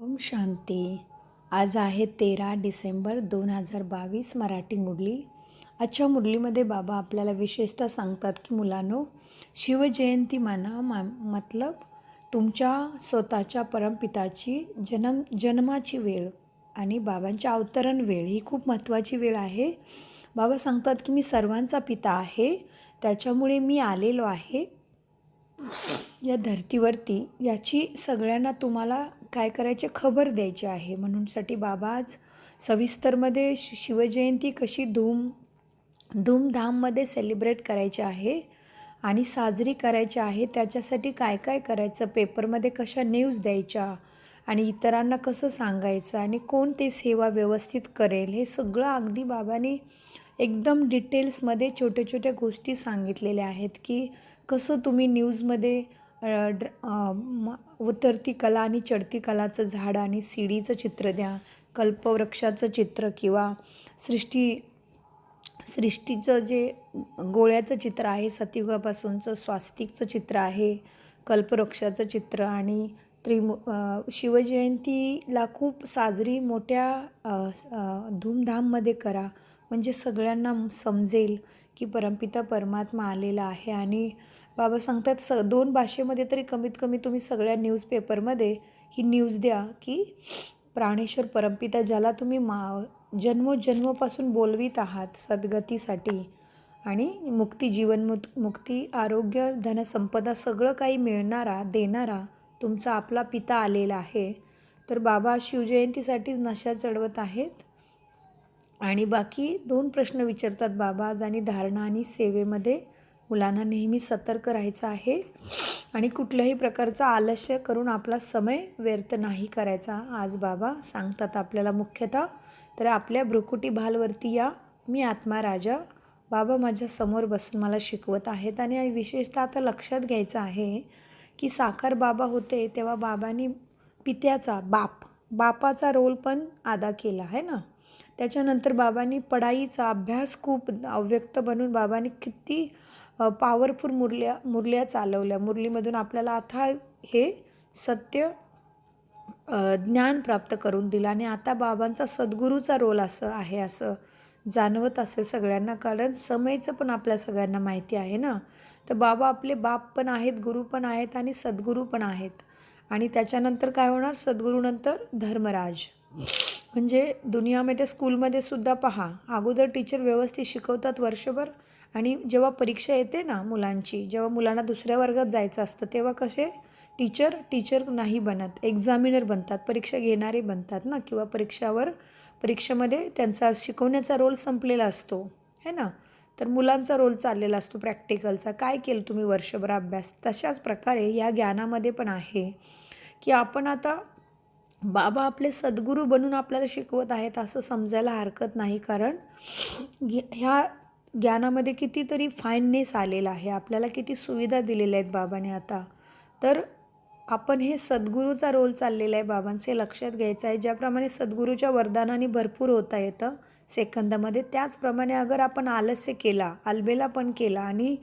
ओम शांती. आज आहे 13 डिसेंबर 2022 मराठी मुरली. आजच्या मुरलीमध्ये बाबा आपल्याला विशेषतः सांगतात की मुलांनो, शिवजयंती मतलब तुमच्या स्वतःच्या परमपिताची जन्माची वेळ आणि बाबांच्या अवतरण वेळ ही खूप महत्त्वाची वेळ आहे. बाबा सांगतात की मी सर्वांचा पिता आहे, त्याच्यामुळे मी आलेलो आहे या धर्तीवरती. याची सगळ्यांना तुम्हाला काय करायचे खबर द्यायची आहे. म्हणूनसाठी बाबा आज सविस्तरमध्ये शिवजयंती कशी धूमधाममध्ये सेलिब्रेट करायची आहे आणि साजरी करायची आहे, त्याच्यासाठी काय काय करायचं, पेपरमध्ये कशा न्यूज द्यायच्या आणि इतरांना कसं सांगायचं आणि कोण ते सेवा व्यवस्थित करेल, हे सगळं अगदी बाबांनी एकदम डिटेल्समध्ये छोट्या छोट्या गोष्टी सांगितलेल्या आहेत की कसं तुम्ही न्यूजमध्ये उतरती कला आणि चढती कलाचं झाड आणि सीडीचं चित्र द्या, कल्पवृक्षाचं चित्र किंवा सृष्टीचं जे गोळ्याचं चित्र आहे, सतयुगापासूनचं स्वास्तिकचं चित्र आहे, कल्पवृक्षाचं चित्र आणि शिवजयंतीला खूप साजरी मोठ्या धूमधाममध्ये करा, म्हणजे सगळ्यांना समजेल की परमपिता परमात्मा आलेला आहे. आणि बाबा सांगतात 2 भाषेमध्ये तरी कमीत कमी तुम्ही सगळ्या न्यूजपेपरमध्ये ही न्यूज द्या की प्राणेश्वर परमपिता ज्याला तुम्ही जन्मोजन्मपासून बोलवीत आहात सद्गतीसाठी आणि मुक्ती, मुक्ती, आरोग्य, धनसंपदा सगळं काही मिळणारा देणारा तुमचा आपला पिता आलेला आहे. तर बाबा शिवजयंतीसाठीच नशा चढवत आहेत आणि बाकी 2 प्रश्न विचारतात बाबा आज. आणि धारणा आणि सेवेमध्ये मुलांना नेहमी सतर्क राहायचं आहे आणि कुठल्याही प्रकारचा आलस्य करून आपला समय व्यर्थ नाही करायचा. आज बाबा सांगतात आपल्याला मुख्यतः तर आपल्या भ्रुकुटी भालवरती या, मी आत्मा राजा. बाबा माझ्या समोर बसून मला शिकवत आहेत आणि विशेषतः आता लक्षात घ्यायचं आहे की साकार बाबा होते तेव्हा बाबांनी पित्याचा बापाचा रोल पण अदा केला आहे ना. त्याच्यानंतर बाबांनी पढाईचा अभ्यास खूप अव्यक्त बनून बाबांनी किती पॉवरफुल मुरल्या चालवल्या. मुरलीमधून आपल्याला आता हे सत्य ज्ञान प्राप्त करून दिलं आणि आता बाबांचा सद्गुरूचा रोल असं आहे असं जाणवत असेल सगळ्यांना, कारण समयचं पण आपल्या सगळ्यांना माहिती आहे ना. तर बाबा आपले बाप पण आहेत, गुरु पण आहेत आणि सद्गुरू पण आहेत. आणि त्याच्यानंतर काय होणार, सद्गुरूनंतर धर्मराज. म्हणजे दुनियामध्ये स्कूलमध्ये सुद्धा पहा, अगोदर टीचर व्यवस्थित शिकवतात वर्षभर आणि जेव्हा परीक्षा येते ना मुलांची, जेव्हा मुलांना दुसऱ्या वर्गात जायचं असतं तेव्हा कसे टीचर नाही बनत, एक्झामिनर बनतात, परीक्षा घेणारे बनतात ना. किंवा परीक्षेमध्ये त्यांचा शिकवण्याचा रोल संपलेला असतो है ना. तर मुलांचा रोल चाललेला असतो प्रॅक्टिकलचा, काय केलं तुम्ही वर्षभर अभ्यास. तशाच प्रकारे या ज्ञानामध्ये पण आहे की आपण आता बाबा आपले सद्गुरू बनून आपल्याला शिकवत आहेत असं समजायला हरकत नाही, कारण ह्या ज्ञानामध्ये कितीतरी फाईननेस आलेला आहे, आपल्याला किती सुविधा दिलेल्या आहेत बाबाने आता. तर आपण हे सद्गुरूचा रोल चाललेला आहे बाबांचे, लक्षात घ्यायचं आहे. ज्याप्रमाणे सद्गुरूच्या वरदानाने भरपूर होता येतं सेकंदामध्ये, त्याचप्रमाणे अगर आपण आलस्य केला, अलबेला पण केला आणि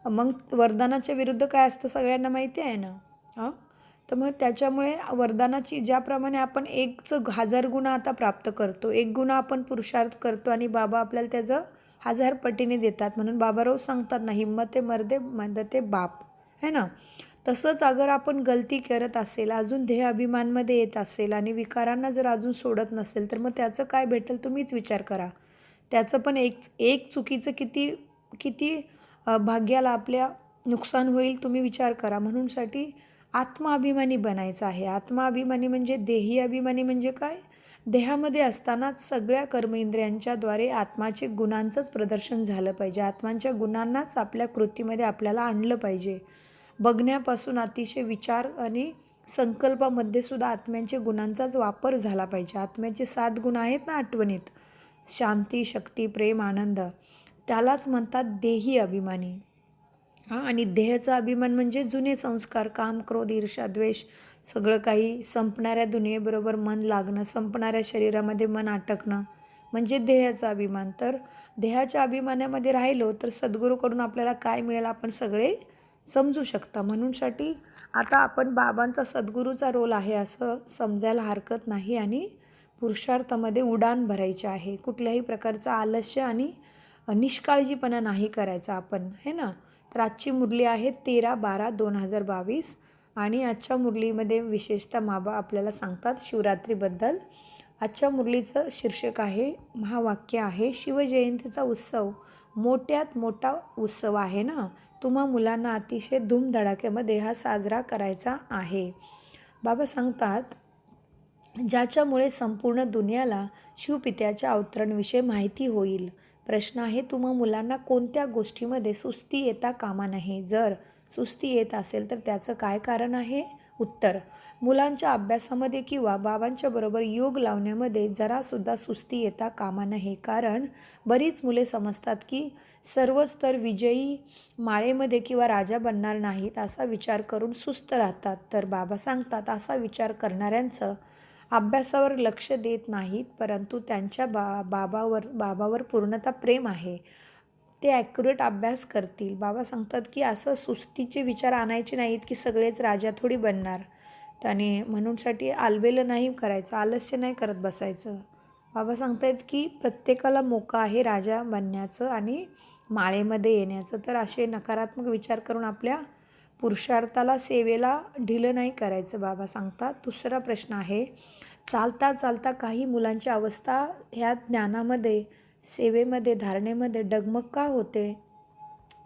मग वरदानाच्या विरुद्ध काय असतं सगळ्यांना माहिती आहे ना. तर मग त्याच्यामुळे वरदानाची ज्याप्रमाणे आपण 1,000 गुण आता प्राप्त करतो, 1 गुण आपण पुरुषार्थ करतो आणि बाबा आपल्याला त्याचं 1000 पटीने देतात. म्हणून बाबा रोज सांगतात ना, हिम्मते मर्दे मदते बाप है ना. तसंच अगर आपण गलती करत असेल, अजून ध्येय अभिमानमध्ये येत असेल आणि विकारांना जर अजून सोडत नसेल, तर मग त्याचं काय भेटेल तुम्हीच विचार करा. त्याचं पण एक चुकीचं किती भाग्याला आपल्या नुकसान होईल तुम्ही विचार करा. म्हणूनसाठी आत्माभिमानी बनायचं आहे. आत्माभिमानी म्हणजे देही अभिमानी म्हणजे काय, देहामध्ये असतानाच सगळ्या कर्मेंद्रियांच्याद्वारे आत्माचे गुणांचंच प्रदर्शन झालं पाहिजे, आत्मांच्या गुणांनाच आपल्या कृतीमध्ये आपल्याला आणलं पाहिजे. बघण्यापासून अतिशय विचार आणि संकल्पामध्ये सुद्धा आत्म्यांच्या गुणांचाच वापर झाला पाहिजे. आत्म्याचे 7 गुण आहेत ना आठवणीत, शांती, शक्ती, प्रेम, आनंद, त्यालाच म्हणतात देही अभिमानी. आणि देहाचा अभिमान म्हणजे जुने संस्कार, काम, क्रोध, ईर्ष्या, द्वेष, सगळं काही संपणाऱ्या दुनियेबरोबर मन लागणं, संपणाऱ्या शरीरामध्ये मन अटकणं म्हणजे देहाचा अभिमान. तर देहाच्या अभिमानामध्ये राहिलो तर सद्गुरूकडून आपल्याला काय मिळेल आपण सगळे समजू शकता. म्हणूनसाठी आता आपण बाबांचा सद्गुरूचा रोल आहे असं समजायला हरकत नाही आणि पुरुषार्थामध्ये उडाण भरायची आहे. कुठल्याही प्रकारचं आलस्य आणि निष्काळजीपणा नाही करायचा आपण, है ना. तर आजची मुरली आहे 13/12/2022 आणि आजच्या मुरलीमध्ये विशेषतः बाबा आपल्याला सांगतात शिवरात्रीबद्दल. आजच्या मुरलीचं शीर्षक आहे, महावाक्य आहे, शिवजयंतीचा उत्सव मोठ्यात मोठा उत्सव आहे ना. तुम्हा मुलांना अतिशय धूमधडाक्यामध्ये हा साजरा करायचा आहे. बाबा सांगतात, ज्याच्यामुळे संपूर्ण दुनियाला शिवपित्याच्या अवतरणविषयी माहिती होईल. प्रश्न आहे, तुम्हा मुलांना कोणत्या गोष्टीमध्ये सुस्ती येता कामा नये. जर सुस्ती येत असेल तर त्याचं काय कारण आहे? उत्तर, मुलांच्या अभ्यासामध्ये किंवा बाबांच्या बरोबर योग लावण्यामध्ये जरासुद्धा सुस्ती येता कामा नये. कारण बरीच मुले समजतात की सर्वच तर विजयी माळेमध्ये किंवा राजा बनणार नाहीत असा विचार करून सुस्त राहतात. तर बाबा सांगतात, असा विचार करणाऱ्यांचं अभ्यासावर लक्ष देत नाहीत, परंतु त्यांच्या बाबावर पूर्णतः प्रेम आहे. ते ॲक्युरेट अभ्यास करतील. बाबा सांगतात की असं सुस्तीचे विचार आणायचे नाहीत की सगळेच राजा थोडी बनणार. त्याने म्हणूनसाठी आलबेलं नाही करायचं, आलस्य नाही करत बसायचं. बाबा सांगतायत की प्रत्येकाला मोका आहे राजा बनण्याचं आणि माळेमध्ये येण्याचं. तर असे नकारात्मक विचार करून आपल्या पुरुषार्थाला, सेवेला ढिलं नाही करायचं बाबा सांगतात. दुसरा प्रश्न आहे, चालता चालता काही मुलांची अवस्था ह्या ज्ञानामध्ये, सेवेमध्ये, धारणेमध्ये डगमग का होते?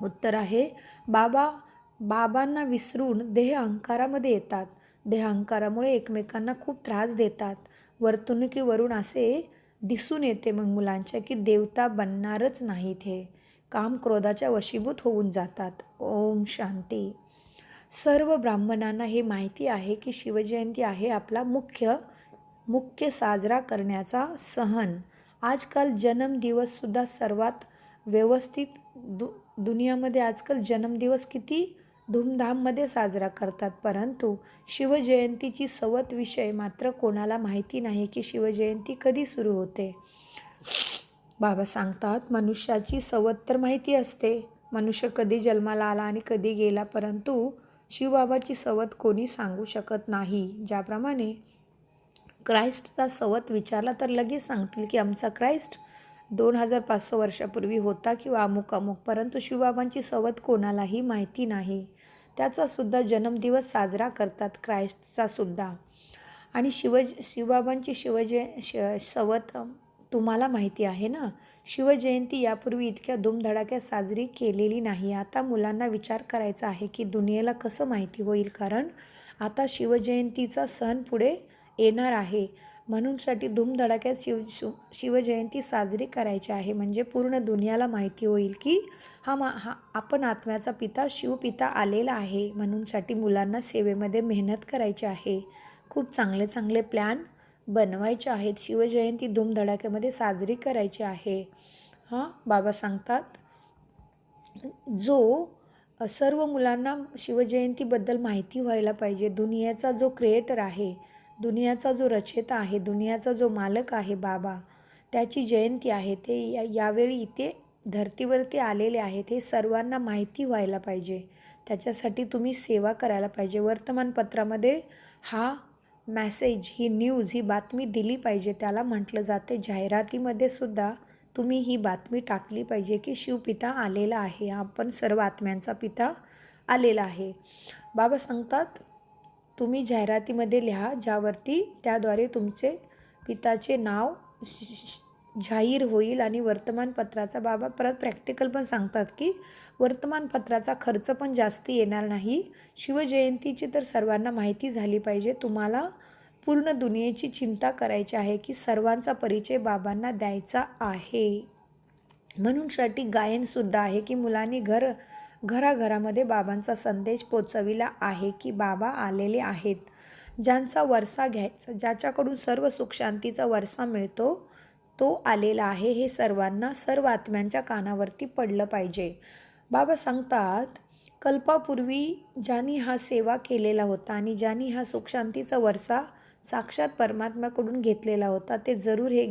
उत्तर आहे, बाबांना विसरून देह अहंकारामध्ये येतात. देह अहंकारामुळे एकमेकांना खूप त्रास देतात. वर्तणुकीवरून असे दिसून येते मग मुलांच्या की देवता बनणारच नाहीत हे. काम क्रोधाच्या वशीभूत होऊन जातात. ओम शांती. सर्व ब्राह्मणांना हे माहिती आहे की शिवजयंती आहे आपला मुख्य साजरा करण्याचा सण. आजकाल जन्मदिवससुद्धा सर्वात व्यवस्थित दुनियामध्ये आजकाल जन्मदिवस किती धूमधाममध्ये साजरा करतात, परंतु शिवजयंतीची सवत विषय मात्र कोणाला माहिती नाही की शिवजयंती कधी सुरू होते. बाबा सांगतात, मनुष्याची सवत तर माहिती असते, मनुष्य कधी जन्माला आला आणि कधी गेला, परंतु शिवबाबाची सवत कोणी सांगू शकत नाही. ज्याप्रमाणे क्राइस्टचा सवत विचारला तर लगेच सांगतील की आमचा क्राइस्ट 2500 वर्षापूर्वी होता किंवा अमुक अमुक, परंतु शिवबाबांची सवत कोणालाही माहिती नाही. त्याचासुद्धा जन्मदिवस साजरा करतात, क्राइस्टचा सुद्धा. आणि शिवबाबांची सवत तुम्हाला माहिती आहे ना. शिवजयंती यापूर्वी इतक्या धूमधडाक्यात साजरी केलेली नाही. आता मुलांना विचार करायचा आहे की दुनियेला कसं माहिती होईल, कारण आता शिवजयंतीचा सण पुढे येणार आहे. म्हणूनसाठी धूमधडाक्यात शिवजयंती साजरी करायची आहे, म्हणजे पूर्ण दुनियाला माहिती होईल की आपण आत्म्याचा पिता शिवपिता आलेला आहे. म्हणूनसाठी मुलांना सेवेमध्ये मेहनत करायची आहे. खूप चांगले चांगले प्लॅन बनवायचे आहेत. शिवजयंती धूमधडाक्यामध्ये साजरी करायची आहे. बाबा सांगतात, सर्व मुलांना शिवजयंतीबद्दल माहिती व्हायला पाहिजे. दुनियाचा जो क्रिएटर आहे, दुनियाचा जो रचयिता आहे, दुनियाचा जो मालक आहे बाबा, त्याची जयंती आहे. ते यावेळी इथे धर्तीवरती आलेले आहेत, हे सर्वांना माहिती व्हायला पाहिजे. त्याच्यासाठी तुम्ही सेवा करायला पाहिजे. वर्तमानपत्रामध्ये हा मॅसेज, ही न्यूज, ही बातमी दिली पाहिजे. त्याला म्हटलं जाते जाहिरातीमध्ये सुद्धा तुम्ही ही बातमी टाकली पाहिजे की शिवपिता आलेला आहे, आपण सर्व आत्म्यांचा पिता आलेला आहे. बाबा सांगतात, तुम्ही जाहिरातीमध्ये लिहा ज्यावरती त्याद्वारे तुमचे पिताचे नाव जाहीर होईल. आणि वर्तमानपत्राचा बाबा परत प्रॅक्टिकल पण सांगतात की वर्तमानपत्राचा खर्च पण जास्ती येणार नाही. शिवजयंतीची तर सर्वांना माहिती झाली पाहिजे. तुम्हाला पूर्ण दुनियेची चिंता करायची आहे की सर्वांचा परिचय बाबांना द्यायचा आहे. म्हणूनसाठी गायनसुद्धा आहे की मुलांनी घराघरामध्ये बाबांचा संदेश पोचविला आहे की बाबा आलेले आहेत. ज्यांचा वरसा घ्यायचा, ज्याच्याकडून सर्व सुखशांतीचा वरसा मिळतो, तो आलेला आहे. हे सर्वांना, सर्व आत्म्यांच्या कानावरती पडलं पाहिजे. बाबा सांगतात, कल्पापूर्वी ज्यांनी हा सेवा केलेला होता आणि ज्यांनी हा सुखशांतीचा वरसा साक्षात परमात्म्याकडून घेतलेला होता, ते जरूर हे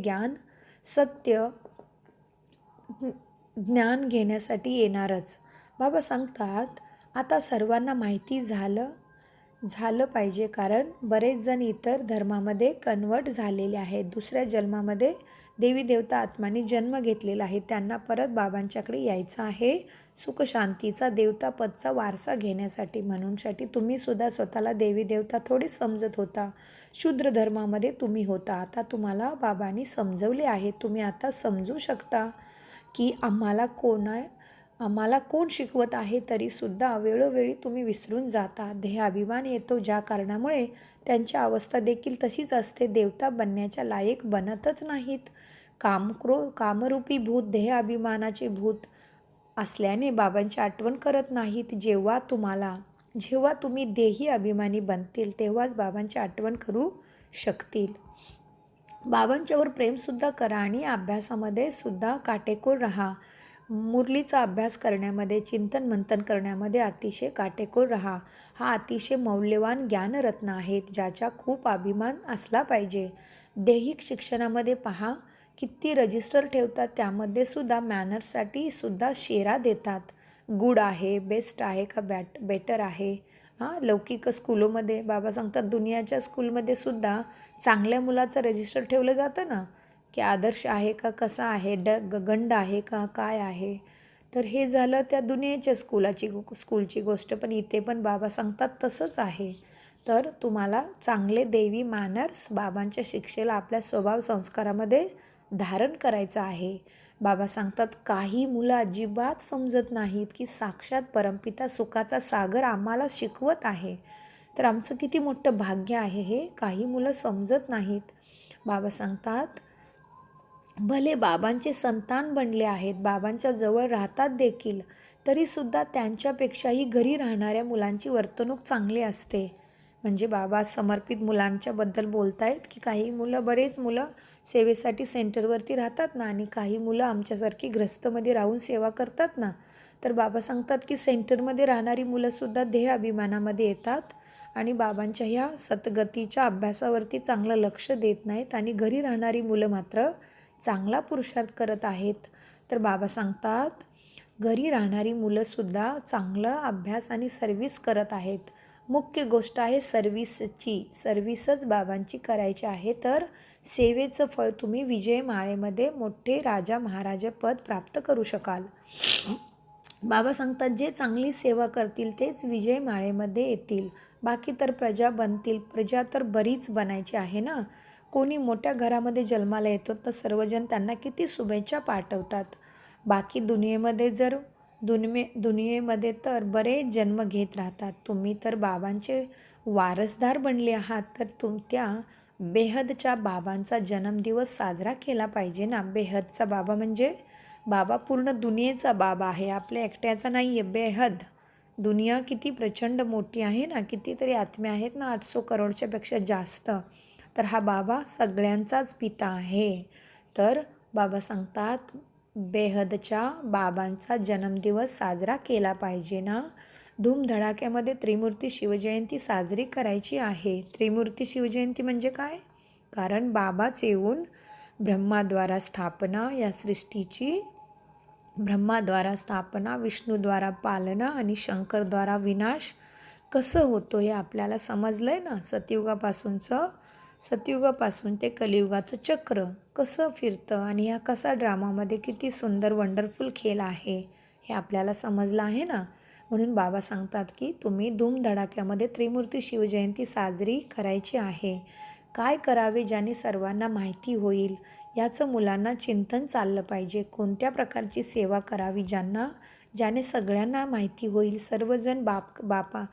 ज्ञान घेण्यासाठी येणारच. बाबा सांगतात, आता सर्वांना माहिती झालं पाहिजे, कारण बरेच जण इतर धर्मामध्ये कन्वर्ट झालेले आहेत. दुसऱ्या जन्मामध्ये देवी देवता आत्माने जन्म घेतलेला आहे. त्यांना परत बाबांच्याकडे यायचं आहे सुखशांतीचा देवतापदचा वारसा घेण्यासाठी. म्हणूनसाठी तुम्ही सुद्धा स्वतःला देवी देवता थोडी समजत होता. शूद्र धर्मामध्ये तुम्ही होता. आता तुम्हाला बाबांनी समजवले आहे. तुम्ही आता समजू शकता की आम्हाला कोण शिकवत आहे, तरीसुद्धा वेळोवेळी तुम्ही विसरून जाता. देहाभिमान येतो, ज्या कारणामुळे त्यांची अवस्था देखील तशीच असते. देवता बनण्याच्या लायक बनतच नाहीत. कामरूपी भूत, देहाभिमानाचे भूत असल्याने बाबांची आठवण करत नाहीत. जेव्हा तुम्ही देही अभिमानी बनतील, तेव्हाच बाबांची आठवण करू शकतील. बाबांच्यावर प्रेमसुद्धा करा आणि अभ्यासामध्ये सुद्धा काटेकोर राहा. मुरलीचा अभ्यास करण्यामध्ये, चिंतन मंथन करण्यामध्ये अतिशय काटेकोर राहा. हा अतिशय मौल्यवान ज्ञानरत्न आहेत, ज्याचा खूप अभिमान असला पाहिजे. दैहिक शिक्षणामध्ये पहा किती रजिस्टर ठेवतात, त्यामध्ये सुद्धा मॅनर्ससाठी सुद्धा शेरा देतात. गुड आहे, बेस्ट आहे का बेटर आहे. लौकिक स्कूलमध्ये बाबा सांगतात, दुनियाच्या स्कूलमध्ये सुद्धा चांगल्या मुलाचं रजिस्टर ठेवलं जातं ना, की आदर्श आहे का, कसा आहे, गंड आहे का, काय आहे. तर हे झालं त्या दुनियेच्या स्कूलची गोष्ट, पण इथे पण बाबा सांगतात तसंच आहे. तर तुम्हाला चांगले देवी मॅनर्स बाबांच्या शिक्षेला आपल्या स्वभाव संस्कारामध्ये धारण करायचं आहे. बाबा सांगतात, काही मुलं अजिबात समजत नाहीत की साक्षात परमपिता सुखाचा सागर आम्हाला शिकवत आहे. तर आमचं किती मोठं भाग्य आहे हे. काही मुलं समजत नाहीत. बाबा सांगतात, भले बाबांचे संतान बनले आहेत, बाबांच्या जवळ राहतात देखील, तरीसुद्धा त्यांच्यापेक्षाही घरी राहणाऱ्या मुलांची वर्तणूक चांगली असते. म्हणजे बाबा समर्पित मुलांच्याबद्दल बोलतायत की बरेच मुलं सेवेसाठी सेंटरवरती राहतात ना, आणि काही मुलं आमच्यासारखी ग्रस्तमध्ये राहून सेवा करतात ना. तर बाबा सांगतात की सेंटरमध्ये राहणारी मुलंसुद्धा देह अभिमानामध्ये येतात आणि बाबांच्या ह्या सतगतीच्या अभ्यासावरती चांगलं लक्ष देत नाहीत, आणि घरी राहणारी मुलं मात्र चांगला पुरुषार्थ करत आहेत. तर बाबा सांगतात, घरी राहणारी मुलंसुद्धा चांगला अभ्यास आणि सर्व्हिस करत आहेत. मुख्य गोष्ट आहे सर्व्हिसच बाबांची करायची आहे. तर सेवेचं फळ तुम्ही विजय माळेमध्ये मोठे राजा महाराजा पद प्राप्त करू शकाल. बाबा सांगतात, जे चांगली सेवा करतील तेच विजय माळेमध्ये येतील. बाकी तर प्रजा बनतील. प्रजा तर बरीच बनायची आहे ना. कोणी मोठ्या घरामध्ये जन्माला येतो तर सर्वजण त्यांना किती शुभेच्छा पाठवतात. बाकी दुनियेमध्ये तर बरेच जन्म घेत राहतात. तुम्ही तर बाबांचे वारसदार बनले आहात, तर त्या बेहदच्या बाबांचा जन्मदिवस साजरा केला पाहिजे ना. बेहदचा बाबा म्हणजे बाबा पूर्ण दुनियेचा बाबा आहे, आपल्या एकट्याचा नाही आहे. बेहद दुनिया किती प्रचंड मोठी आहे ना, कितीतरी आत्म्या आहेत ना, 800 करोडच्या पेक्षा जास्त. तर हा बाबा सगळ्यांचाच पिता आहे. तर बाबा सांगतात, बेहदच्या बाबांचा जन्मदिवस साजरा केला पाहिजे ना. धूमधडाक्यामध्ये त्रिमूर्ती शिवजयंती साजरी करायची आहे. त्रिमूर्ती शिवजयंती म्हणजे काय? कारण बाबाच येऊन ब्रह्माद्वारा स्थापना या सृष्टीची, ब्रह्माद्वारा स्थापना, विष्णूद्वारा पालना आणि शंकरद्वारा विनाश कसं होतो हे आपल्याला समजलं आहे ना. सतयुगापासून ते कलियुगाचं चक्र कसं फिरतं आणि ह्या कसा ड्रामामध्ये किती सुंदर वंडरफुल खेळ आहे हे आपल्याला समजलं आहे ना. म्हणून बाबा सांगतात की तुम्ही धूमधडाक्यामध्ये त्रिमूर्ती शिवजयंती साजरी करायची आहे. काय करावे ज्याने सर्वांना माहिती होईल, याचं मुलांना चिंतन चाललं पाहिजे. कोणत्या प्रकारची सेवा करावी ज्याने सगळ्यांना माहिती होईल. सर्वजण बापा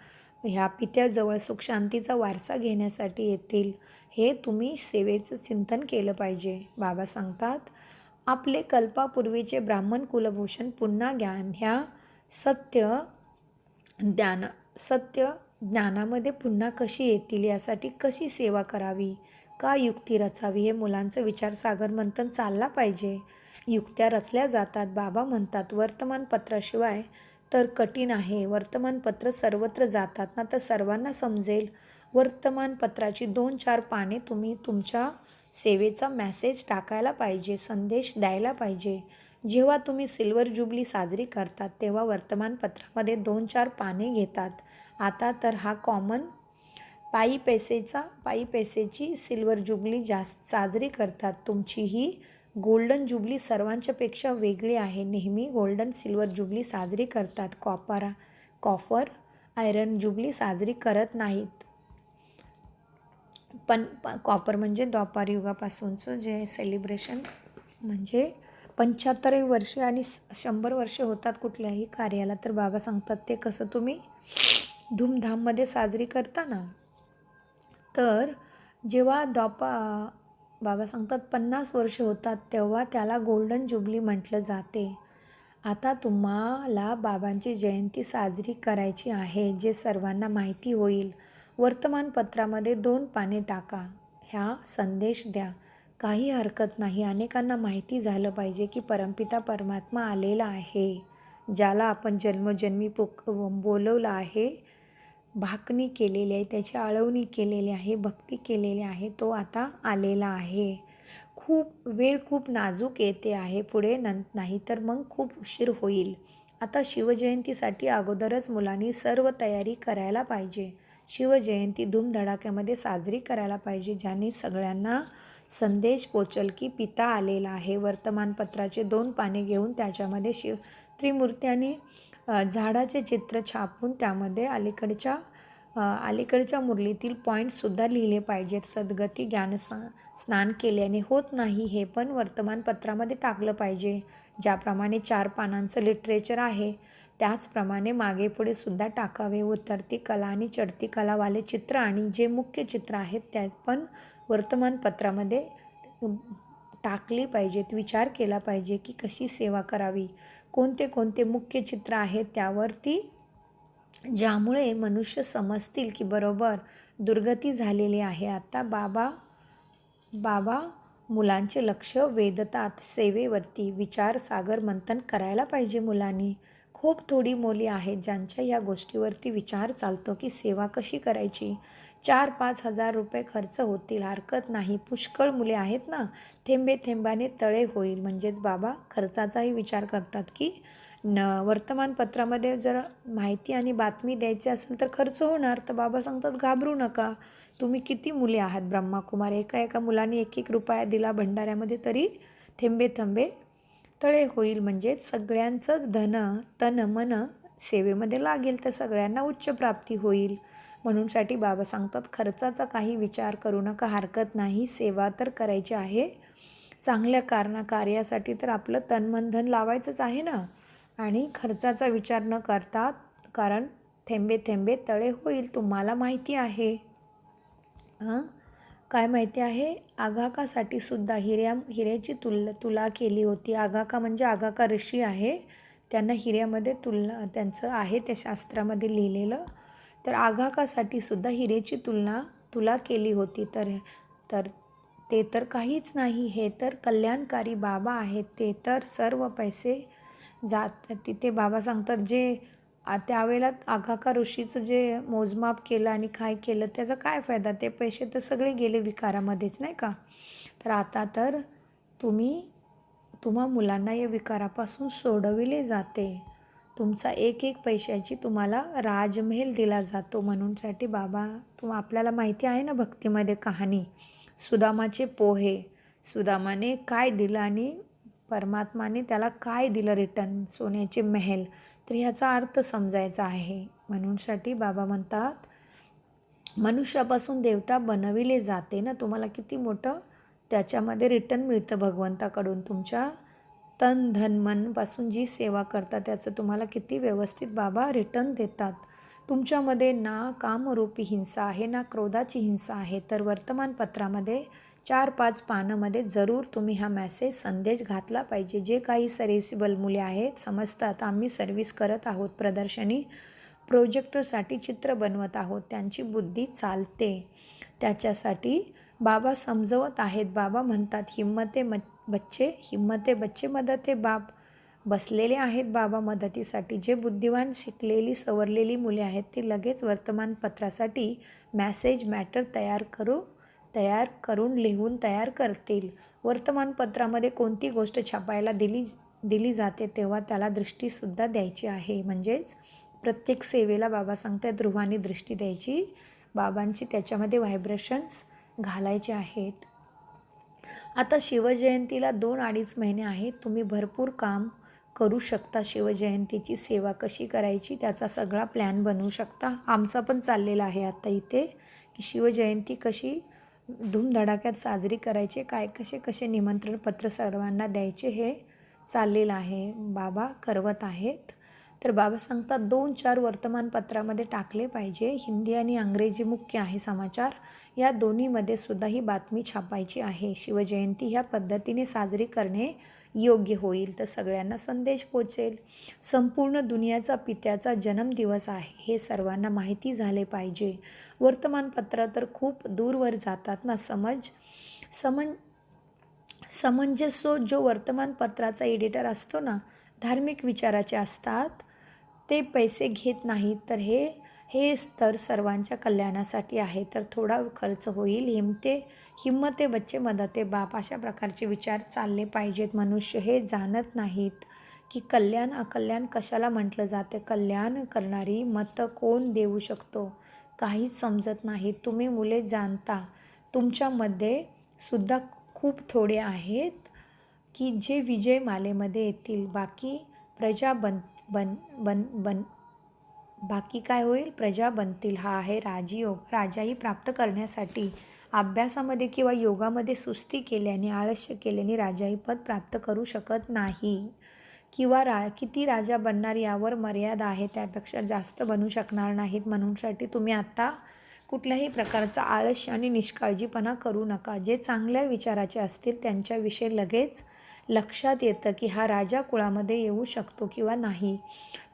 ह्या पित्याजवळ सुखशांतीचा वारसा घेण्यासाठी येतील. हे तुम्ही सेवेचं चिंतन केलं पाहिजे. बाबा सांगतात, आपले कल्पापूर्वीचे ब्राह्मण कुलभूषण पुन्हा ह्या सत्य ज्ञानामध्ये पुन्हा कशी येतील, यासाठी कशी सेवा करावी, काय युक्ती रचावी, हे मुलांचं विचारसागर मंथन चालला पाहिजे. युक्त्या रचल्या जातात. बाबा म्हणतात, वर्तमानपत्राशिवाय तर कठीण आहे. वर्तमानपत्र सर्वत्र जातात ना, तर सर्वांना समजेल. वर्तमानपत्राची 2-4 पाने तुम्ही तुमच्या सेवेचा मेसेज टाकायला पाहिजे, संदेश द्यायला पाहिजे. जेव्हा तुम्ही सिल्वर जुबली साजरी करतात तेव्हा वर्तमानपत्रामध्ये 2-4 पाने घेतात. आता तर हा कॉमन पायी पैसेची सिल्वर जुबली जास्त साजरी करतात. तुमची ही गोल्डन जुबली सर्वांच्यापेक्षा वेगळी आहे. नेहमी गोल्डन सिल्वर जुबली साजरी करतात. कॉपर आयरन जुबली साजरी करत नाहीत. पण कॉपर म्हणजे द्वापार युगापासूनचं जे सेलिब्रेशन म्हणजे 75 वर्षे आणि 100 वर्षे होतात कुठल्याही कार्याला, तर बाबा सांगतात ते कसं तुम्ही धूमधाममध्ये साजरी करता ना. तर जेव्हा बाबा सांगतात 50 वर्ष होतात तेव्हा त्याला गोल्डन जुबली म्हटलं जाते. आता तुम्हाला बाबांची जयंती साजरी करायची आहे जे सर्वांना माहिती होईल. वर्तमानपत्रामध्ये 2 पाने टाका. ह्या संदेश द्या. काही हरकत नाही. अनेकांना माहिती झालं पाहिजे की परमपिता परमात्मा आलेला आहे. ज्याला आपण जन्मोजन्मी बोलवलं आहे, भाकणी केलेली आहे, त्याची आळवणी केलेली आहे, भक्ती केलेली आहे, तो आता आलेला आहे. वेळ खूप नाजूक येते आहे पुढे नाही तर मग खूप उशीर होईल. आता शिवजयंतीसाठी अगोदरच मुलांनी सर्व तयारी करायला पाहिजे. शिवजयंती धूमधडाक्यामध्ये साजरी करायला पाहिजे, ज्याने सगळ्यांना संदेश पोचल की पिता आलेला आहे. वर्तमानपत्राचे 2 पाने घेऊन त्याच्यामध्ये त्रिमूर्ती आणि झाडाचे चित्र छापून त्यामध्ये अलीकडच्या मुरलीतील पॉईंटसुद्धा लिहिले पाहिजेत. सद्गती स्नान केल्याने होत नाही हे पण वर्तमानपत्रामध्ये टाकलं पाहिजे. ज्याप्रमाणे 4 पानांचं लिटरेचर आहे त्याचप्रमाणे मागे पुढे सुद्धा टाकावे. उतरती कला आणि चढती कलावाले चित्र आणि जे मुख्य चित्र आहेत त्यात पण वर्तमानपत्रामध्ये टाकली पाहिजेत. विचार केला पाहिजे की कशी सेवा करावी, कोणते कोणते मुख्य चित्र आहेत त्यावरती, ज्यामुळे मनुष्य समजतील की बरोबर दुर्गती झालेली आहे. आता बाबा मुलांचे लक्ष वेधतात सेवेवरती. विचार सागर मंथन करायला पाहिजे मुलांनी. खूप थोडी मुले आहेत ज्यांच्या या गोष्टीवरती विचार चालतो की सेवा कशी करायची. 4-5 हजार रुपये खर्च होतील, हरकत नाही. पुष्कळ मुले आहेत ना. थेंबे थेंबाने तळे होईल. म्हणजेच बाबा खर्चाचाही विचार करतात की वर्तमानपत्रामध्ये जर माहिती आणि बातमी द्यायची असेल तर खर्च होणार. तर बाबा सांगतात घाबरू नका. तुम्ही किती मुले आहात ब्रह्माकुमार, एका मुलाने 1-1 रुपया दिला भंडाऱ्यामध्ये तरी थेंबे थेंबे तळे होईल. म्हणजे सगळ्यांचंच तन मन सेवेमध्ये लागेल तर सगळ्यांना उच्च प्राप्ती होईल. म्हणूनसाठी बाबा सांगतात खर्चाचा काही विचार करू नका, हरकत नाही. सेवा तर करायची आहे चांगल्या कार्यासाठी, तर आपलं तन मन धन लावायचंच आहे ना. आणि खर्चाचा विचार न करता, कारण थेंबे थेंबे तळे होईल. तुम्हाला माहिती आहे काय माहिती आहे? आगाखासाठी सुद्धा हिऱ्याची तुला केली होती. आगाखा म्हणजे आगाखा ऋषी आहे, त्यांना हिऱ्यामध्ये त्यांचं आहे त्या शास्त्रामध्ये लिहिलेलं. तर आगाखासाठी सुद्धा हिऱ्याची तुला केली होती. तर ते तर काहीच नाही. हे तर कल्याणकारी बाबा आहेत. ते तर सर्व पैसे तिथे बाबा सांगतात जे त्यावेळेला आगाखा ऋषीचं जे मोजमाप केलं आणि काय केलं त्याचा काय फायदा. ते पैसे तर सगळे गेले विकारामध्येच, नाही का. तर आता तर तुम्हा मुलांना या विकारापासून सोडविले जाते. तुमचा एक पैशाची तुम्हाला राजमहेल दिला जातो. म्हणूनसाठी बाबा आपल्याला माहिती आहे ना भक्तीमध्ये कहाणी, सुदामाचे पोहे. सुदामाने काय दिलं आणि परमात्माने त्याला काय दिलं रिटर्न, सोन्याचे महल. तर ह्याचा अर्थ समजायचा आहे. म्हणूनसाठी बाबा म्हणतात मनुष्यापासून देवता बनविले जाते ना. तुम्हाला किती मोठं त्याच्यामध्ये रिटर्न मिळतं भगवंताकडून. तुमच्या तन धन मनपासून जी सेवा करता त्याचं तुम्हाला किती व्यवस्थित बाबा रिटर्न देतात. तुमच्यामध्ये ना कामरूपी हिंसा आहे ना क्रोधाची हिंसा आहे. तर वर्तमानपत्रामध्ये 4-5 पानामध्ये जरूर तुम्ही हा संदेश घातला पाहिजे. जे काही सर्व्हिसेबल मुले आहेत समजतात आम्ही सर्व्हिस करत आहोत, प्रदर्शनी प्रोजेक्टरसाठी चित्र बनवत आहोत, त्यांची बुद्धी चालते, त्याच्यासाठी बाबा समजवत आहेत. बाबा म्हणतात हिम्मते बच्चे मदते बाप. बसलेले आहेत बाबा मदतीसाठी. जे बुद्धिवान शिकलेली सवरलेली मुले आहेत ते लगेच वर्तमानपत्रासाठी मॅटर तयार करून लिहून तयार करतील. वर्तमानपत्रामध्ये कोणती गोष्ट छापायला दिली दिली जाते तेव्हा त्याला दृष्टीसुद्धा द्यायची आहे. म्हणजेच प्रत्येक सेवेला बाबा सांगतात रूहानी दृष्टी द्यायची. बाबांची त्याच्यामध्ये व्हायब्रेशन्स घालायचे आहेत. आता शिवजयंतीला 2-2.5 महिने आहेत. तुम्ही भरपूर काम करू शकता. शिवजयंतीची सेवा कशी करायची त्याचा सगळा प्लॅन बनवू शकता. आमचा पण चाललेला आहे आता इथे की शिवजयंती कशी धूमधडाक्यात साजरी करायची, काय कसे निमंत्रणपत्र सर्वांना द्यायचे हे चाललेलं आहे. बाबा करवत आहेत. तर बाबा सांगतात 2-4 वर्तमानपत्रामध्ये टाकले पाहिजे. हिंदी आणि इंग्रजी मुख्य आहे समाचार. या दोन्हीमध्ये सुद्धा ही बातमी छापायची आहे. शिवजयंती ह्या पद्धतीने साजरी करणे योग्य होईल तर सगळ्यांना संदेश पोचेल. संपूर्ण दुनियाचा पित्याचा जन्मदिवस आहे हे सर्वांना माहिती झाले पाहिजे. वर्तमानपत्र तर खूप दूरवर जातात ना. समंजस जो वर्तमानपत्राचा एडिटर असतो ना, धार्मिक विचाराचे असतात, ते पैसे घेत नाहीत. तर हे तर सर्वांच्या कल्याणासाठी आहे. तर थोडा खर्च होईल. हिम्मते बच्चे मदते बाप अशा प्रकारचे विचार चालले पाहिजेत. मनुष्य हे जाणत नाहीत की कल्याण अकल्याण कशाला म्हटलं जाते. कल्याण करणारी मतं कोण देऊ शकतो काहीच समजत नाही. तुम्ही मुले जाणता तुमच्यामध्ये सुद्धा खूप थोडे आहेत की जे विजय मालेमध्ये येतील. बाकी प्रजा बाकी काय होईल, प्रजा बनतील. हा आहे राजयोग. राजाही प्राप्त करण्यासाठी अभ्यासामध्ये किंवा योगामध्ये सुस्ती केल्याने आळस्य केल्याने राजाही पद प्राप्त करू शकत नाही. किंवा किती राजा बनणार यावर मर्यादा आहे. त्यापेक्षा जास्त बनू शकणार नाहीत. म्हणूनसाठी तुम्ही आता कुठल्याही प्रकारचा आळस्य आणि निष्काळजीपणा करू नका. जे चांगल्या विचाराचे असतील त्यांच्याविषयी लगेच लक्षात येतं की हा राजा कुळामध्ये येऊ शकतो किंवा नाही.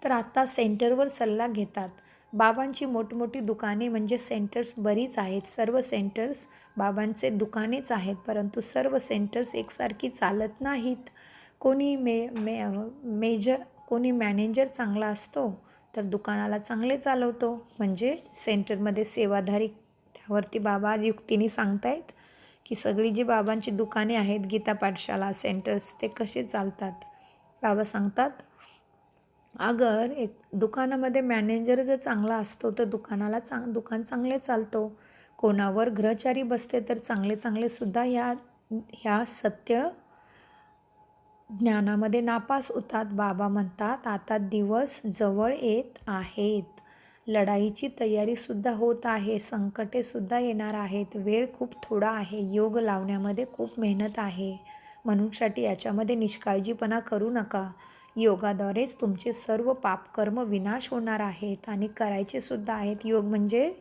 तर आता सेंटरवर सल्ला घेतात. बाबांची मोठमोठी दुकाने म्हणजे सेंटर्स बरीच आहेत. सर्व सेंटर्स बाबांचे दुकानेच आहेत. परंतु सर्व सेंटर्स एकसारखी चालत नाहीत. कोणी मॅनेजर चांगला असतो तर दुकानाला चांगले चालवतो. म्हणजे सेंटरमध्ये सेवाधारी. त्यावरती बाबा आज युक्तीने सांगतायत की सगळी जी बाबांची दुकाने आहेत, गीता पाठशाला सेंटर्स, ते कसे चालतात. बाबा सांगतात अगर एक दुकानामध्ये मॅनेजर जर चांगला असतो तर दुकान चांगले चालतो. कोणावर ग्रहचारी बसते तर चांगले सुद्धा ह्या सत्य ज्ञानामध्ये नापास होतात. बाबा म्हणतात आता दिवस जवळ येत आहेत. लढाईची तयारीसुद्धा होत आहे. संकटेसुद्धा येणार आहेत. वेळ खूप थोडा आहे. योग लावण्यामध्ये खूप मेहनत आहे. म्हणूनसाठी याच्यामध्ये निष्काळजीपणा करू नका. योगाद्वारेच तुमचे सर्व पापकर्म विनाश होणार आहेत आणि करायचे सुद्धा आहेत. योग म्हणजे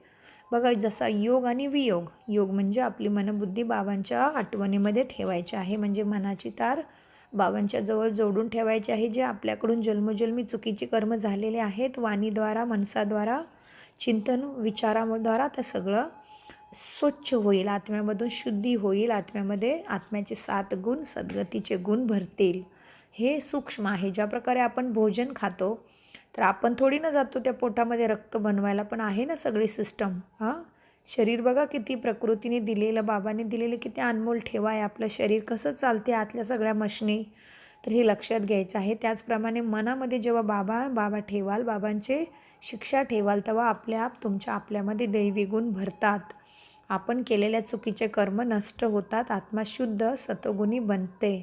बघा जसा योग आणि वियोग. योग म्हणजे आपली मनबुद्धी बाबांच्या आठवणीमध्ये ठेवायची आहे. म्हणजे मनाची तार बाबांच्या जवळ जोडून ठेवायचे आहे. जे आपल्याकडून जन्मोजन्मी चुकीचे कर्म झालेले आहेत, वाणीद्वारा मनसाद्वारा चिंतन विचाराद्वारा ते सगळं स्वच्छ होईल. आत्म्यामधून शुद्धी होईल. आत्म्याचे 7 गुण सद्गतीचे गुण भरतील. हे सूक्ष्म आहे. ज्या प्रकारे आपण भोजन खातो तर आपण थोडी ना जातो त्या पोटामध्ये रक्त बनवायला, पण आहे ना सगळी सिस्टम. शरीर बघा किती प्रकृतीने दिलेलं, बाबांनी दिलेलं किती अनमोल ठेवा आहे. आपलं शरीर कसं चालते आतल्या सगळ्या मशनी, तर हे लक्षात घ्यायचं आहे. त्याचप्रमाणे मनामध्ये जेव्हा बाबा ठेवाल, बाबांचे शिक्षा ठेवाल, तेव्हा आपल्यामध्ये दैवी गुण भरतात. आपण केलेल्या चुकीचे कर्म नष्ट होतात. आत्मा शुद्ध सतोगुणी बनते.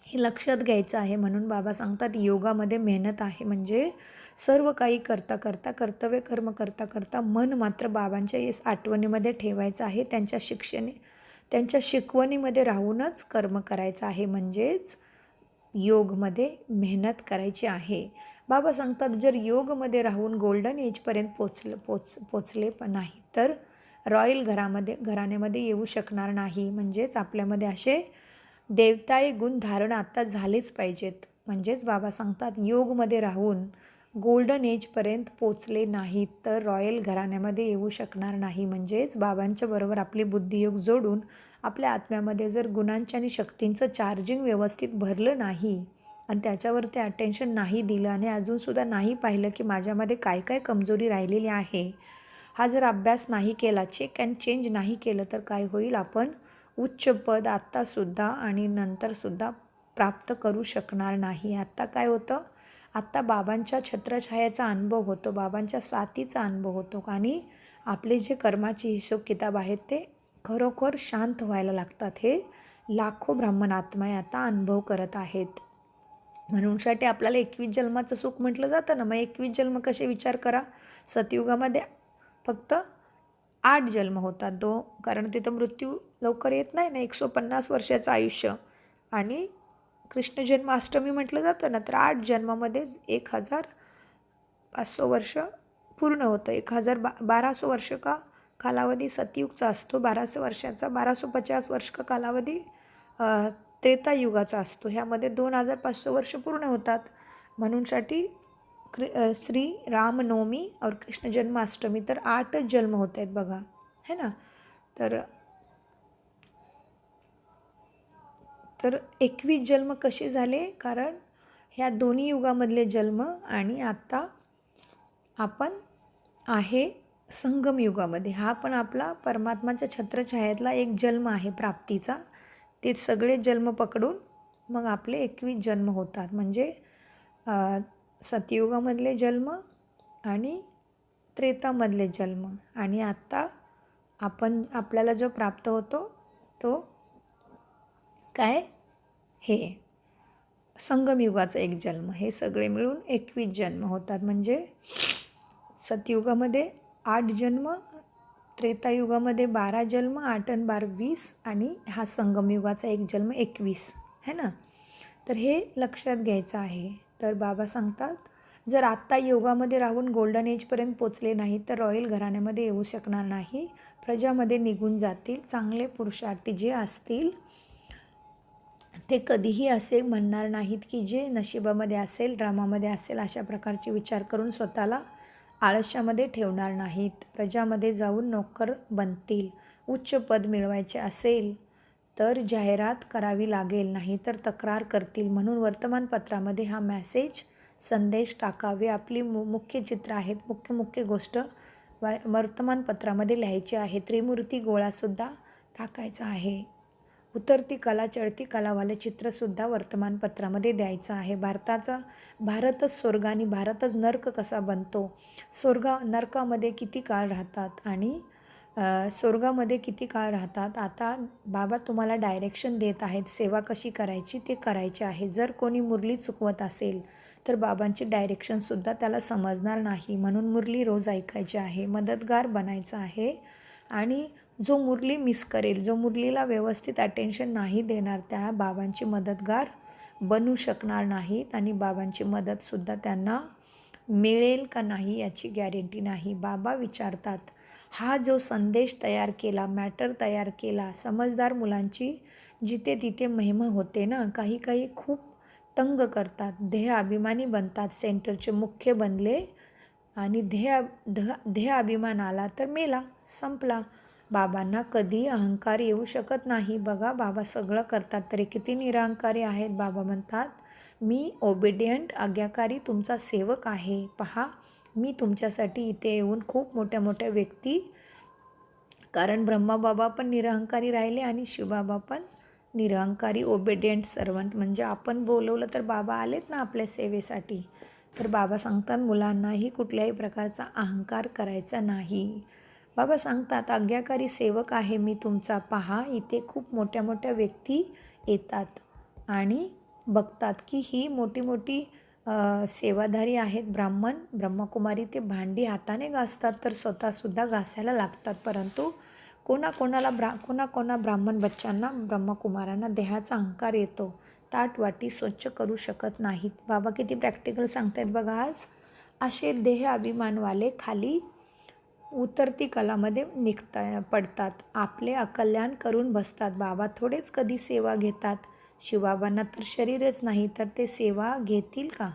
हे लक्षात घ्यायचं आहे. म्हणून बाबा सांगतात योगामध्ये मेहनत आहे. म्हणजे सर्व काही कर्तव्य कर्म करता मन मात्र बाबांच्या आठवणीमध्ये ठेवायचं आहे. त्यांच्या शिकवणीमध्ये राहूनच कर्म करायचं आहे. म्हणजेच योगमध्ये मेहनत करायची आहे. बाबा सांगतात जर योगमध्ये राहून गोल्डन एजपर्यंत पोचले पण नाही तर रॉयल घराण्यामध्ये येऊ शकणार नाही. म्हणजेच आपल्यामध्ये असे देवताई गुण धारण आता झालेच पाहिजेत. म्हणजेच बाबा सांगतात योगमध्ये राहून गोल्डन एजपर्यंत पोचले नाहीत तर रॉयल घराण्यामध्ये येऊ शकणार नाही. म्हणजेच बाबांच्या बरोबर आपली बुद्धियोग जोडून आपल्या आत्म्यामध्ये जर गुणांच्या आणि शक्तींचं चार्जिंग व्यवस्थित भरलं नाही आणि त्याच्यावरती अटेन्शन नाही दिलं आणि अजूनसुद्धा नाही पाहिलं की माझ्यामध्ये काय काय कमजोरी राहिलेली आहे, हा जर अभ्यास नाही केला, चेक अँड चेंज नाही केलं तर काय होईल, आपण उच्च पद आत्तासुद्धा आणि नंतरसुद्धा प्राप्त करू शकणार नाही. आत्ता काय होतं, आत्ता बाबांच्या छत्रछायेचा अनुभव होतो, बाबांच्या साथीचा अनुभव होतो आणि आपले जे कर्माचे हिशोब किताब आहेत ते खरोखर शांत व्हायला लागतात. हे लाखो ब्राह्मण आत्मा आता अनुभव करत आहेत. म्हणूनसाठी आपल्याला 21 जन्माचं सुख म्हटलं जातं ना. मग 21 जन्म कसे विचार करा. सतयुगामध्ये फक्त 8 जन्म होतात. कारण तिथं मृत्यू लवकर येत नाही ना. 150 वर्षाचं आयुष्य आणि कृष्ण जन्माष्टमी म्हटलं जातं ना, तर 8 जन्मामध्ये 1500 वर्ष पूर्ण होतं. 1200 वर्ष का कालावधी सतयुगचा असतो, 1200 वर्षाचा, 1250 वर्ष का कालावधी त्रेतायुगाचा असतो. ह्यामध्ये 2500 वर्ष पूर्ण होतात. म्हणूनसाठी श्री रामनवमी और कृष्ण जन्माष्टमी तर 8च जन्म होत आहेत बघा, है ना. तर 21 जन्म कसे झाले, कारण ह्या दोन्ही युगामधले जन्म आणि आत्ता आपण आहे संगम युगामध्ये. हा पण आपला परमात्माच्या छत्रछायेतला एक जन्म आहे प्राप्तीचा. ते सगळे जन्म पकडून मग आपले 21 जन्म होतात. म्हणजे सतयुगामधले जन्म आणि त्रेतामधले जन्म आणि आत्ता आपल्याला जो प्राप्त होतो तो काय, हे संगमयुगाचा एक जन्म. हे सगळे मिळून 21 जन्म होतात. म्हणजे सतयुगामध्ये 8 जन्म, त्रेतायुगामध्ये 12 जन्म, 8 आणि 12 20 आणि हा संगमयुगाचा एक जन्म 21, है ना. तर हे लक्षात घ्यायचं आहे. तर बाबा सांगतात, जर आत्ता योगामध्ये राहून गोल्डन एजपर्यंत पोचले नाही तर रॉयल घराण्यामध्ये येऊ शकणार नाही. प्रजामध्ये निघून जातील. चांगले पुरुषार्थी जे असतील ते कधीही असे म्हणणार नाहीत की जे नशिबामध्ये असेल, ड्रामामध्ये असेल, अशा प्रकारचे विचार करून स्वतःला आळशामध्ये ठेवणार नाहीत. प्रजामध्ये जाऊन नोकर बनतील. उच्च पद मिळवायचे असेल तर जाहिरात करावी लागेल, नाही तर तक्रार करतील. म्हणून वर्तमानपत्रामध्ये हा संदेश टाकावे. आपली मुख्य चित्र आहेत, मुख्य गोष्ट वर्तमानपत्रामध्ये लिहायची आहे. त्रिमूर्ती गोळासुद्धा टाकायचा आहे. उतरती कला चढती कलावाले चित्रसुद्धा वर्तमानपत्रामध्ये द्यायचं आहे. भारतच स्वर्ग आणि भारतच नर्क कसा बनतो, नरकामध्ये किती काळ राहतात आणि स्वर्गामध्ये किती काळ राहतात. आता बाबा तुम्हाला डायरेक्शन देत आहेत. सेवा कशी करायची ते करायचे आहे. जर कोणी मुरली चुकवत असेल तर बाबांची डायरेक्शनसुद्धा त्याला समजणार नाही. म्हणून मुरली रोज ऐकायची आहे. मदतगार बनायचं आहे आणि जो मुरली मिस करेल, जो मुरलीला व्यवस्थित अटेन्शन नाही देणार, त्या बाबांची मदतगार बनू शकणार नाहीत आणि बाबांची मदतसुद्धा त्यांना मिळेल का नाही याची गॅरंटी नाही. बाबा विचारतात, हा जो संदेश तयार केला, मॅटर तयार केला, समजदार मुलांची जिथे तिथे महिमा होते ना. काही खूप तंग करतात, देह अभिमानी बनतात, सेंटरचे मुख्य बनले आणि देह अभिमान आला तर मेला, संपला. बाबांना कधी अहंकार येऊ शकत नाही. बघा, बाबा सगळं करतात तरी किती निरहंकारी आहेत. बाबा म्हणतात, मी ओबिडियंट आज्ञाकारी तुमचा सेवक आहे. पहा, मी तुमच्यासाठी इथे येऊन खूप मोठ्या व्यक्ती, कारण ब्रह्माबाबा पण निरहंकारी राहिले आणि शिवबाबा पण निरहंकारी ओबिडियंट सर्वंट. म्हणजे आपण बोलवलं तर बाबा आलेत ना आपल्या सेवेसाठी. तर बाबा सांगतात, मुलांनाही कुठल्याही प्रकारचा अहंकार करायचा नाही. बाबा सांगतात, आज्ञाकारी सेवक आहे मी तुमचा. पहा, इथे खूप मोठ्या व्यक्ती येतात आणि बघतात की ही मोठी सेवाधारी आहेत ब्राह्मण, ब्रह्मकुमारी. ते भांडी हाताने घासतात तर स्वतःसुद्धा घासायला लागतात. परंतु कोणा ब्राह्मण बच्चांना, ब्रह्मकुमारांना देहाचा अहंकार येतो. ताटवाटी स्वच्छ करू शकत नाहीत. बाबा किती प्रॅक्टिकल सांगतायत बघा आज. असे देह अभिमानवाले खाली उतरती कलामध्ये पडतात. आपले अकल्याण करून बसतात. बाबा थोडेच कधी सेवा घेतात. शिवबाबांना तर शरीरच नाही, तर ते सेवा घेतील का?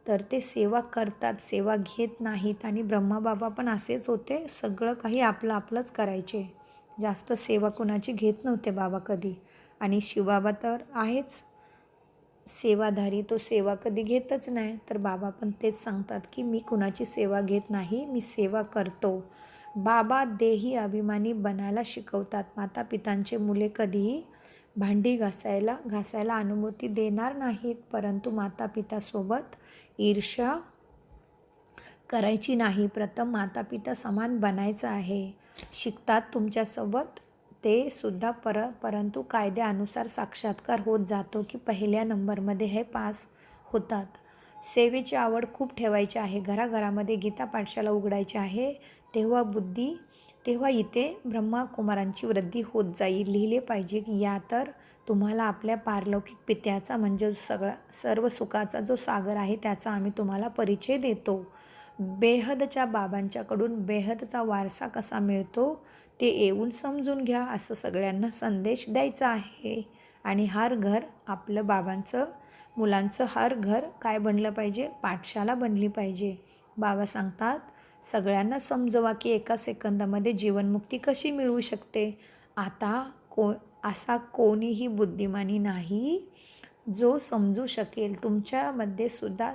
तर ते सेवा करतात, सेवा घेत नाहीत. आणि ब्रह्माबाबा पण असेच होते, सगळं काही आपलंच करायचे. जास्त सेवा कोणाची घेत नव्हते बाबा कधी. आणि शिवबाबा तर आहेच सेवाधारी, तो सेवा कधी घेतच नाही. तर बाबा पण तेच सांगतात की मी कुणाची सेवा घेत नाही, मी सेवा करतो. बाबा देही अभिमानी बनायला शिकवतात. माता पितांचे मुले कधीही भांडी घासायला अनुमती देणार नाहीत, परंतु मातापितासोबत ईर्ष्या करायची नाही. प्रथम मातापिता समान बनायचं आहे. शिकतात तुमच्यासोबत ते सुद्धा परंतु कायद्यानुसार साक्षात्कार होत जातो की पहिल्या नंबरमध्ये हे पास होतात. सेवेची आवड खूप ठेवायची आहे. घराघरामध्ये गीता पाठशाला उघडायची आहे. तेव्हा इथे ब्रह्माकुमारांची वृद्धी होत जाईल. लिहिले पाहिजे की या तर तुम्हाला आपल्या पारलौकिक पित्याचा म्हणजे सर्व सुखाचा जो सागर आहे त्याचा आम्ही तुम्हाला परिचय देतो. बेहदच्या बाबांच्याकडून बेहदचा वारसा कसा मिळतो ते येऊन समजून घ्या, असं सगळ्यांना संदेश द्यायचा आहे. आणि हर घर आपलं बाबांचं मुलांचं हर घर काय बनलं पाहिजे, पाठशाला बनली पाहिजे. बाबा सांगतात सगळ्यांना समजवा की एका सेकंदामध्ये जीवनमुक्ती कशी मिळू शकते. आता असा कोणीही बुद्धिमानी नाही जो समजू शकेल. तुमच्यामध्ये सुद्धा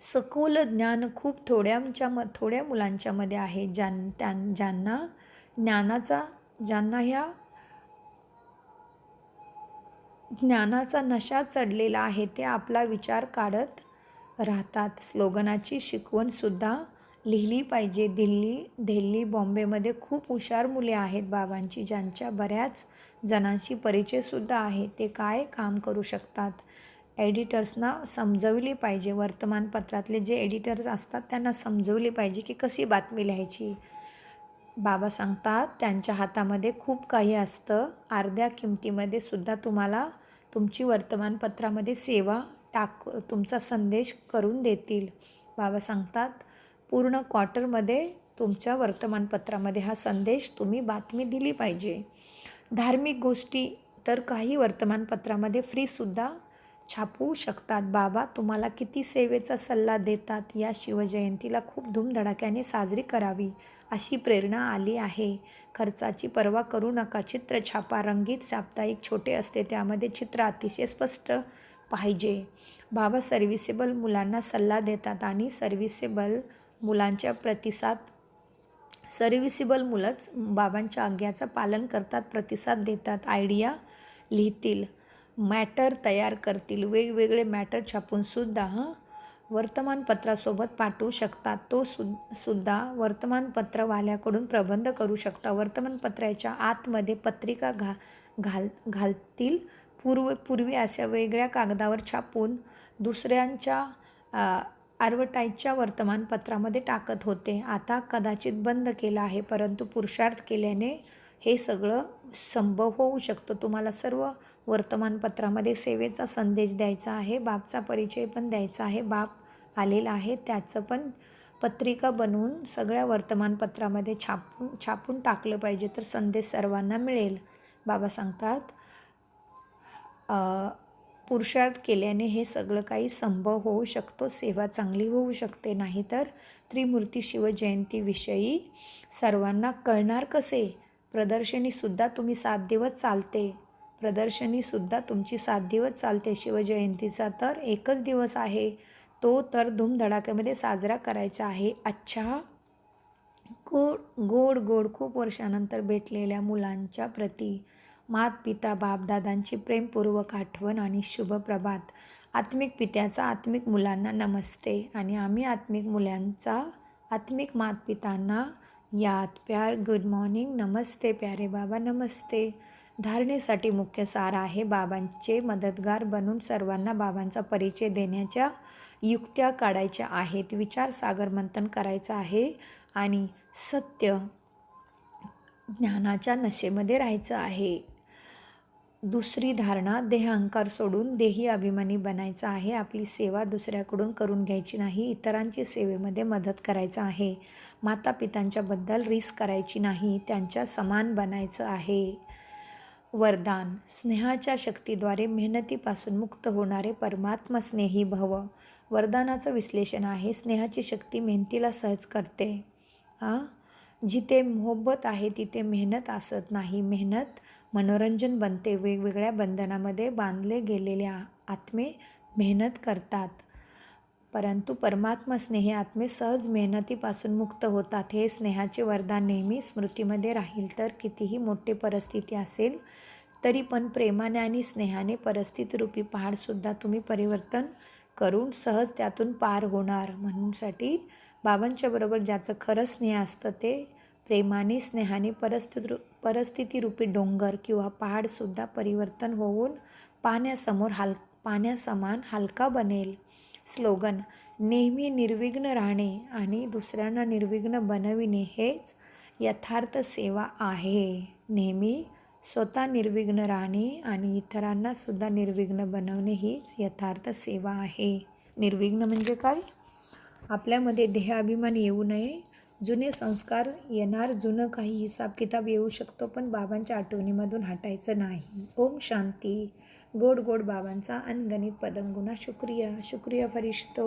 सखोल ज्ञान खूप थोड्या मुलांच्यामध्ये आहे. ज्यांना ह्या ज्ञानाचा नशा चढलेला आहे ते आपला विचार काढत राहतात. स्लोगनाची शिकवणसुद्धा लिहिली पाहिजे. दिल्ली बॉम्बेमध्ये खूप हुशार मुले आहेत बाबांची, ज्यांच्या बऱ्याच जणांशी परिचयसुद्धा आहे. ते काय काम करू शकतात. एडिटर्सना समजवली पाहिजे. वर्तमानपत्रातले जे एडिटर्स असतात त्यांना समजवली पाहिजे की कशी बातमी लिहायची. बाबा सांगतात त्यांच्या हातामध्ये खूप काही असतं. अर्ध्या किमतीमध्ये सुद्धा तुम्हाला तुमची वर्तमानपत्रामध्ये सेवा तुमचा संदेश करून देतील. बाबा सांगतात पूर्ण क्वार्टरमध्ये तुमच्या वर्तमानपत्रामध्ये हा संदेश तुम्ही बातमी दिली पाहिजे. धार्मिक गोष्टी तर काही वर्तमानपत्रामध्ये फ्रीसुद्धा छापू शकतात. बाबा तुम्हाला किती सेवेचा सल्ला देतात. या शिवजयंतीला खूप धूमधडाक्याने साजरी करावी अशी प्रेरणा आली आहे. खर्चाची पर्वा करू नका. चित्र छापा. रंगीत साप्ताहिक छोटे असते, त्यामध्ये चित्र अतिशय स्पष्ट पाहिजे. बाबा सर्व्हिसेबल मुलांना सल्ला देतात आणि सर्व्हिसेबल मुलंच बाबांच्या आज्ञाचं पालन करतात, प्रतिसाद देतात, आयडिया लिहितील, मॅटर तयार करतील. वेगवेगळे मॅटर छापूनसुद्धा वर्तमानपत्रासोबत पाठवू शकतात. सुद्धा वर्तमानपत्रवाल्याकडून प्रबंध करू शकता. वर्तमानपत्राच्या आतमध्ये पत्रिका घालतील. पूर्वी अशा वेगळ्या कागदावर छापून दुसऱ्यांच्या ॲडव्हर्टाईजच्या वर्तमानपत्रामध्ये टाकत होते. आता कदाचित बंद केलं आहे, परंतु पुरुषार्थ केल्याने हे सगळं संभव होऊ शकतं. तुम्हाला सर्व वर्तमानपत्रामध्ये सेवेचा संदेश द्यायचा आहे. बापचा परिचय पण द्यायचा आहे. बाप आलेला आहे त्याचं पण पत्रिका बनवून सगळ्या वर्तमानपत्रामध्ये छापून टाकलं पाहिजे, तर संदेश सर्वांना मिळेल. बाबा सांगतात पुरुषार्थ केल्याने हे सगळं काही संभव होऊ शकतो. सेवा चांगली होऊ शकते. नाहीतर त्रिमूर्ती शिवजयंतीविषयी सर्वांना कळणार कसे. प्रदर्शनीसुद्धा तुमची 7 दिवस चालते. शिवजयंतीचा तर एकच दिवस आहे, तो तर धूमधडाक्यामध्ये साजरा करायचा आहे. अच्छा, गोड खूप वर्षानंतर भेटलेल्या मुलांच्या प्रती मातपिता बापदादांची प्रेमपूर्वक आठवण आणि शुभ प्रभात. आत्मिक पित्याचा आत्मिक मुलांना नमस्ते. आणि आम्ही आत्मिक मुलांचा आत्मिक मातपितांना याद प्यार गुड मॉर्निंग, नमस्ते प्यारे बाबा, नमस्ते. धारणेसाठी मुख्य सार आहे बाबांचे मदतगार बनून सर्वांना बाबांचा परिचय देण्याच्या युक्त्या काढायच्या आहेत. विचार सागर मंथन करायचं आहे आणि सत्य ज्ञानाच्या नशेमध्ये राहायचं आहे. दुसरी धारणा, देह अहंकार सोडून देही अभिमानी बनायचं आहे. आपली सेवा दुसऱ्याकडून करून घ्यायची नाही, इतरांची सेवेमध्ये मदत करायचं आहे. मातापितांच्याबद्दल रीस करायची नाही, त्यांच्या समान बनायचं आहे. वरदान, स्नेहाच्या शक्तीद्वारे मेहनतीपासून मुक्त होणारे परमात्मा स्नेही भव. वरदानाचं विश्लेषण आहे, स्नेहाची शक्ती मेहनतीला सहज करते. जिथे मोहब्बत आहे तिथे मेहनत असत नाही. मेहनत मनोरंजन बनते. वेगवेगळ्या बंधनामध्ये बांधले गेलेले आत्मे मेहनत करतात, परंतु परमात्मा स्नेही आत्मे सहज मेहनतीपासून मुक्त होतात. हे स्नेहाचे वरदान नेहमी स्मृतीमध्ये राहील. तर कितीही मोठी परिस्थिती असेल तरी पण प्रेमाने आणि स्नेहाने परिस्थितीरूपी पहाडसुद्धा तुम्ही परिवर्तन करून सहज त्यातून पार होणार. म्हणूनसाठी बाबांच्या बरोबर ज्याचं खरं स्नेह असतं ते प्रेमाने स्नेहाने परिस्थितीरूपी डोंगर किंवा पहाडसुद्धा परिवर्तन होऊन पाण्यासमान हलका बनेल. स्लोगन: नेहमी निर्विघ्न राहणे आणि दुसऱ्यांना निर्विघ्न बनविणे हेच यथार्थ सेवा आहे. नेहमी स्वतः निर्विघ्न राहणे आणि इतरांना सुद्धा निर्विघ्न बनवणे हीच यथार्थ सेवा आहे. निर्विघ्न म्हणजे काय? आपल्यामध्ये देहाभिमान येऊ नये. जुने संस्कार येणार, जुनं काही हिसाब किताब येऊ शकतो, पण बाबांच्या आठवणीमधून हटायचं नाही. ओम शांती. गोड गोड बाबांचा अनगणित पदंगुना शुक्रिया. शुक्रिया फरिश्तो.